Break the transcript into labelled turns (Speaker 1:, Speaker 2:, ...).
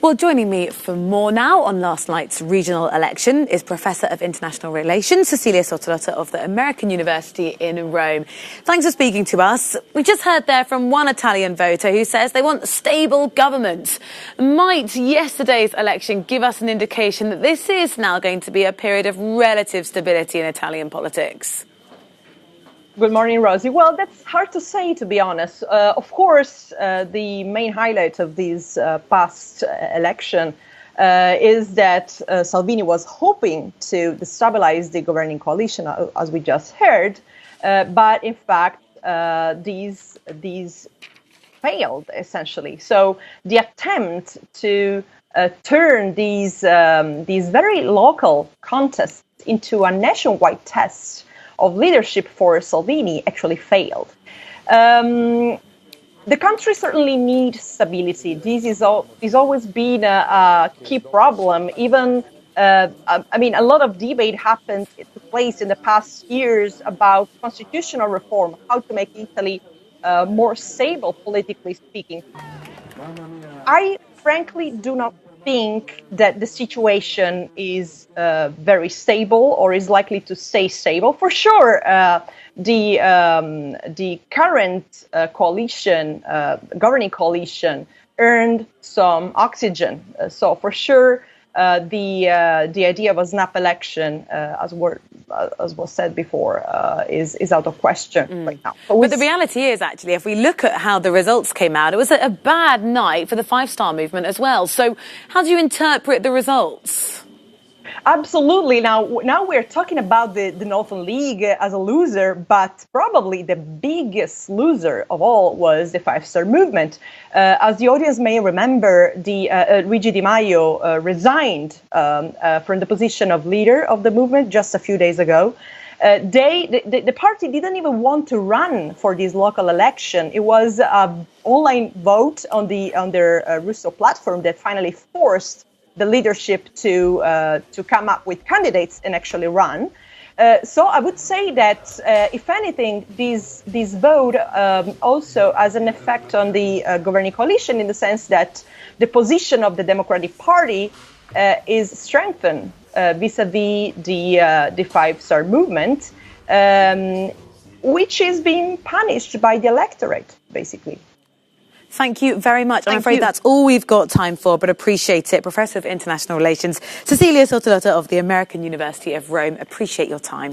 Speaker 1: Well, joining me for more now on last night's regional election is Professor of International Relations, Cecilia Sotolotta of the American University in Rome. Thanks for speaking to us. We just heard there from one Italian voter who says they want stable government. Might yesterday's election give us an indication that this is now going to be a period of relative stability in Italian politics?
Speaker 2: Good morning, Rosie. Well, that's hard to say, to be honest. Of course, the main highlight of this past election is that Salvini was hoping to destabilize the governing coalition, as we just heard. But in fact, these failed, essentially. So the attempt to turn these very local contests into a nationwide test of leadership for Salvini actually failed. The country certainly needs stability. This is always been a key problem. Even, a lot of debate happened, took place in the past years about constitutional reform, how to make Italy more stable, politically speaking. I frankly do not think that the situation is very stable or is likely to stay stable. For sure, the current coalition, governing coalition, earned some oxygen. So for sure, the idea of a snap election, as was said before, is out of question right now.
Speaker 1: But the reality is, actually, if we look at how the results came out, it was a bad night for the Five-Star Movement as well. So how do you interpret the results?
Speaker 2: Absolutely. Now we're talking about the Northern League as a loser, but probably the biggest loser of all was the Five-Star Movement. As the audience may remember, Luigi Di Maio resigned from the position of leader of the movement just a few days ago. The party didn't even want to run for this local election. It was an online vote on their Russo platform that finally forced the leadership to come up with candidates and actually run. So I would say that, if anything, this vote also has an effect on the governing coalition, in the sense that the position of the Democratic Party is strengthened vis-a-vis the Five-Star Movement, which is being punished by the electorate, basically.
Speaker 1: Thank you very much. I'm afraid that's all we've got time for, but appreciate it. Professor of International Relations, Cecilia Sotolotta of the American University of Rome. Appreciate your time.